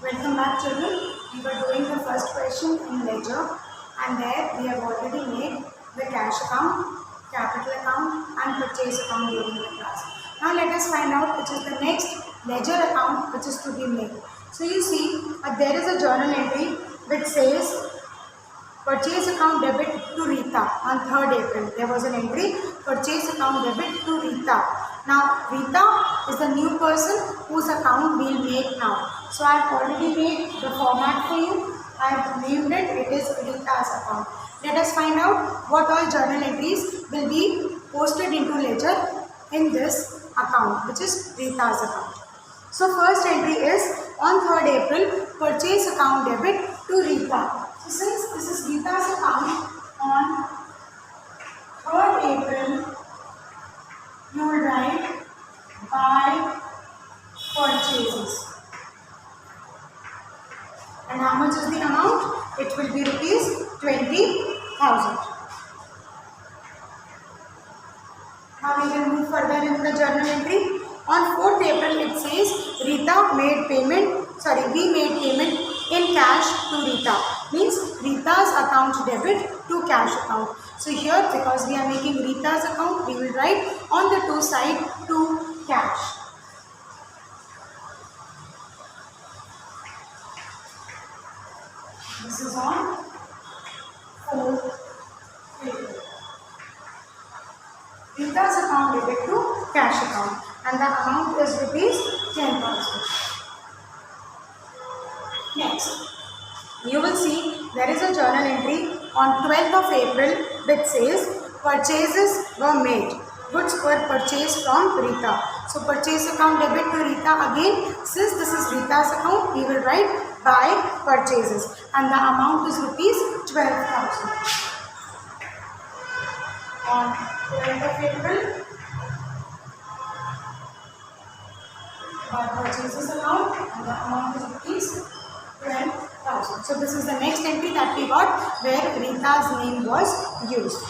Welcome back, children. We were doing the first question in ledger, and there we have already made the cash account, capital account, and purchase account during the class. Now let us find out which is the next ledger account which is to be made. So you see, there is a journal entry which says purchase account debit to Rita on 3rd April. There was an entry, purchase account debit to Rita. Now Rita is the new person whose account we will make now. So I have already made the format for you. I have named it, it is Rita's account. Let us find out what all journal entries will be posted into ledger in this account, which is Rita's account. So first entry is on 3rd April, purchase account debit to Rita. So since this is Rita's account, on 3rd April, you will write by purchases. And how much is the amount? It will be rupees 20,000. Now we will move further in the journal entry. On 4th April, it says Rita made payment, we made payment in cash to Rita. Means Rita's account debit to cash account. So here, because we are making Rita's account, we will write on the to side to cash. This is on 4th April. Rita's account debit to cash account, and the amount is rupees 10,000. Next, you will see there is a journal entry on 12th of April which says purchases were made. Goods were purchased from Rita. So purchase account debit to Rita again. Since this is Rita's account, we will write by purchases, and the amount is rupees 12,000. On 12th of April, by purchases account, and the amount is rupees 12,000. So this is the next entry that we got where Rita's name was used.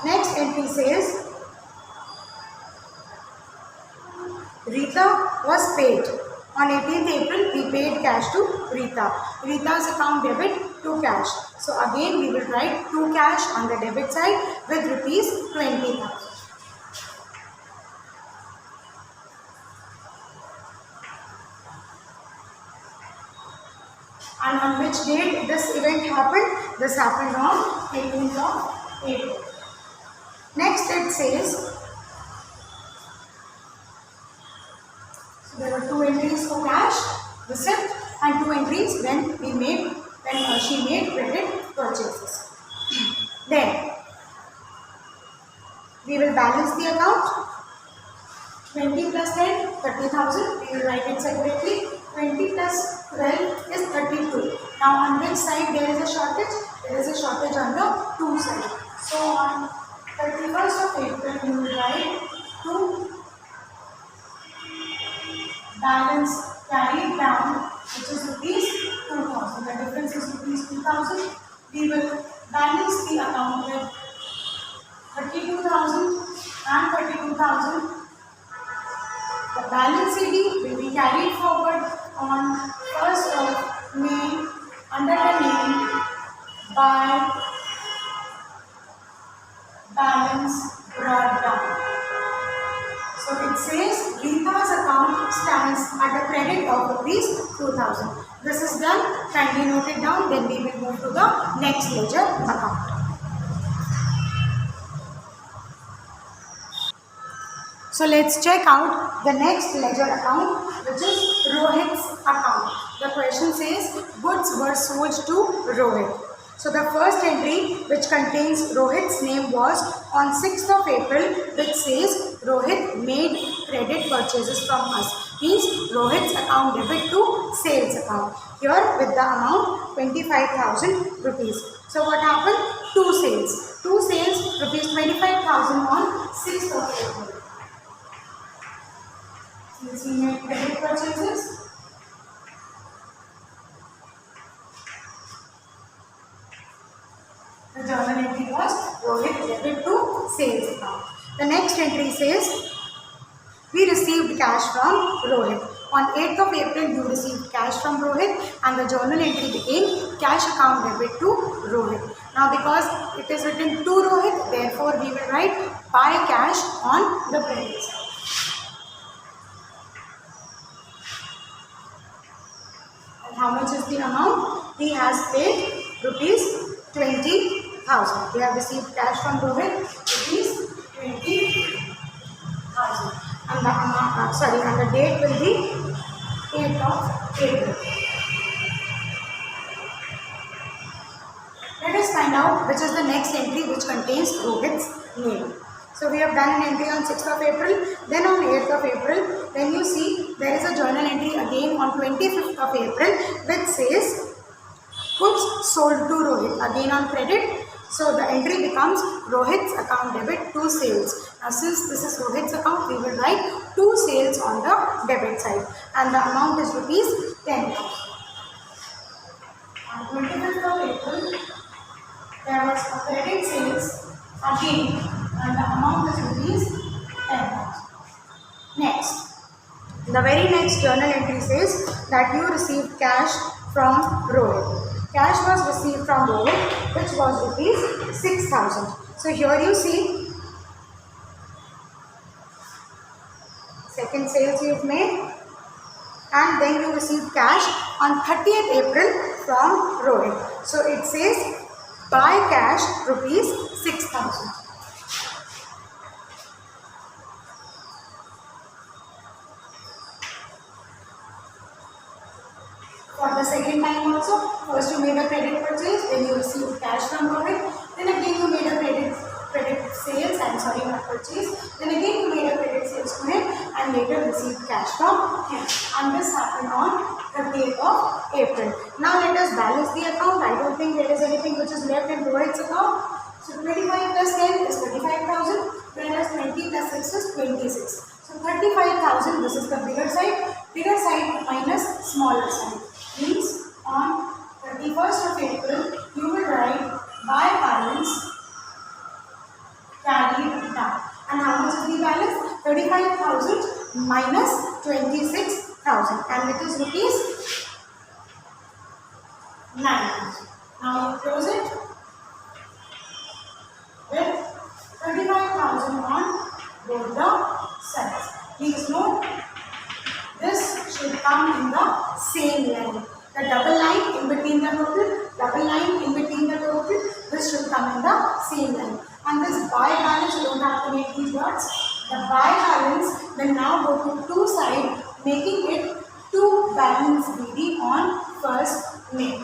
Next entry says Rita was paid. On 18th April, we paid cash to Rita. Rita's account debit to cash. So again, we will write to cash on the debit side with rupees 20,000. And on which date this event happened? This happened on 18th of April. Next it says, so there were 2 entries for cash, receipt, and 2 entries when she made credit purchases. Then we will balance the account. 20 plus 10, 30,000. We will write it separately. 20 plus 12 is 32. Now on which side there is a shortage? There is a shortage on the 2 side. So on 31st of April, you will write to balance carried down, which is rupees 2,000. The difference is rupees 2,000. We will balance the account with 32,000 and 32,000. The balance CD will be carried forward on 1st of May under the name by balance brought down. So it says Rita's account stands at a credit of rupees 2,000. This is done. Kindly note it down. Then we will move to the next ledger account. So let's check out the next ledger account, which is Rohit's account. The question says goods were sold to Rohit. So the first entry which contains Rohit's name was on 6th of April, which says Rohit made credit purchases from us. Means Rohit's account debit to sales account. Here with the amount 25,000 rupees. So what happened? 2 sales. 2 sales rupees 25,000 on 6th of April. Since we made credit purchases, the journal entry was Rohit debit to sales account. The next entry says we received cash from Rohit. On 8th of April, you received cash from Rohit and the journal entry became cash account debit to Rohit. Now because it is written to Rohit, therefore we will write buy cash on the credit side. And how much is the amount? He has paid rupees 20,000. We have received cash from Rohit, rupees 20,000. And the amount, and the date will be 8th of April. Let us find out which is the next entry which contains Rohit's name. So we have done an entry on 6th of April, then on 8th of April, then you see there is a journal entry again on 25th of April which says goods sold to Rohit, again on credit. So the entry becomes Rohit's account debit to sales. Now since this is Rohit's account, we will write to sales on the debit side and the amount is rupees 10,000. On 25th of April, there was a credit sales again and the amount is rupees 10,000. Next, the very next journal entry says that you received cash from Rohit. Cash was received from Rohit which was rupees 6,000. So here you see second sales you've made and then you received cash on 30th April from Rohit. So it says buy cash rupees 6,000. For the second time also, first you made a credit purchase, then you received cash from Rohit, then again you made a credit sales, not purchase, then again you made a credit sales to him and later received cash from him. And this happened on 30th of April. Now let us balance the account. I don't think there is anything which is left in Rohit's account. So 25 plus 10 is 35,000, whereas 20 plus 6 is 26. So 35,000, this is the bigger side minus smaller side. Means on 31st of April, you will write by balance carried down. And how much is the balance? 35,000 minus 26,000 and it is rupees 9,000. Now you close it with 35,000 on both the sides. Please note, this should come in the same line. The double line in between the total, this should come in the same line. And this buy balance, you don't have to make these dots. The buy balance will now go to two sides, making it 2 balance BD on first name.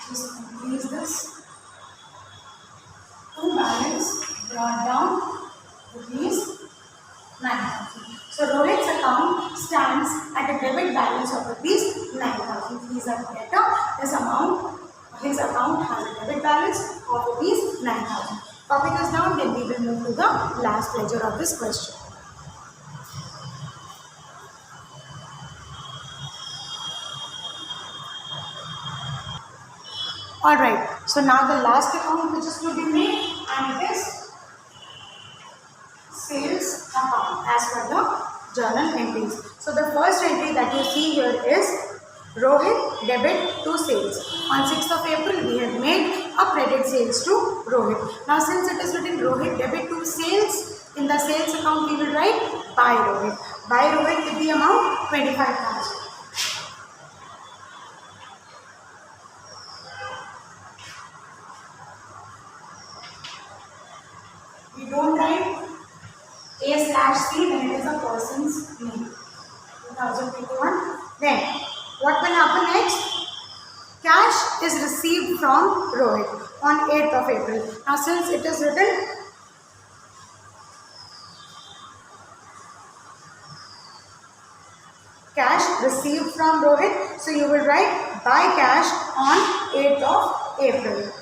Just increase this. 2 balance brought down rupees 9,000. So Rohit's account stands at a debit balance of rupees 9,000. Please better. His account has a debit balance of rupees 9,000. Copy this down, then we will move to the last ledger of this question. Alright, so now the last account which is to be made and it is sales account as per the journal entries. So the first entry that you see here is Rohit debit to sales. On 6th of April we have made a credit sales to Rohit. Now since it is written Rohit debit to sales, in the sales account we will write buy Rohit. Buy Rohit with the amount 25,000. We don't write A/C when it is a person's name. 2021. Then, what will happen next? Cash is received from Rohit on 8th of April. Now, since it is written cash received from Rohit, so you will write buy cash on 8th of April.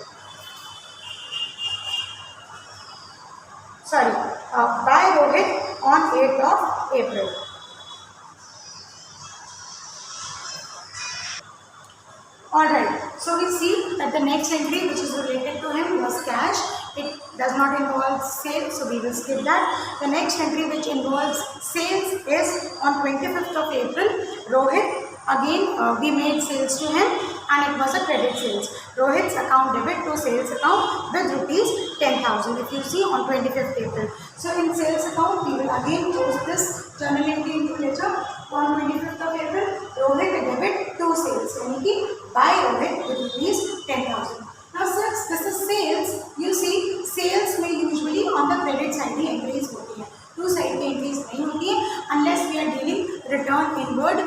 Buy Rohit on 8th of April. Alright, so we see that the next entry which is related to him was cash. It does not involve sales, so we will skip that. The next entry which involves sales is on 25th of April. Rohit, again we made sales to him and it was a credit sales. Rohit's account debit to sales account with rupees 10,000. If you see on 25th April. So in sales account we will again close this journal entry into ledger on 25th of April. Rohit debit to sales, by Rohit with rupees 10,000. Now since this is sales, you see sales में usually on the credit side he entries होती है, two side की entries नहीं होती है unless we are dealing return inward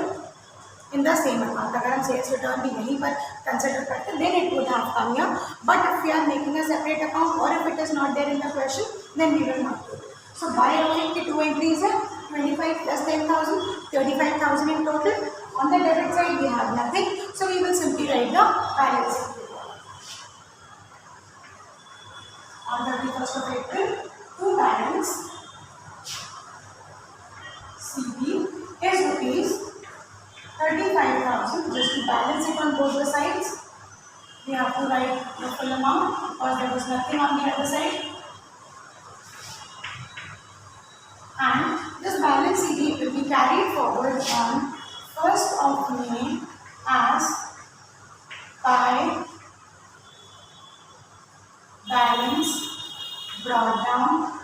in the same account. अगर हम sales return भी यहीं पर consider करते हैं then it would have come here. But if we are making a separate account or if it is not there in the question, then we will not do it. So by Rohit की two entries है 25 plus 10,000, 35,000 in total. On the debit side we have nothing, so we will simply write the balance. On 31st of April, to balance CB is rupees 35,000. Just to balance it on both the sides, we have to write the full amount because there was nothing on the other side. And this balance CD will be carried forward on 1st of May as by balance brought down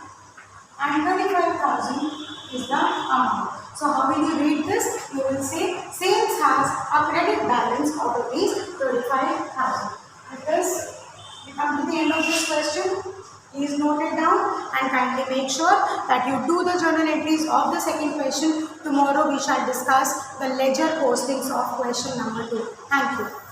and 35,000 is the amount. So how will you read this? You will say sales has a credit balance of rupees 35,000. Because we come to the end of this question. Please note it down and kindly make sure that you do the journal entries of the second question. Tomorrow we shall discuss the ledger postings of question number 2. Thank you.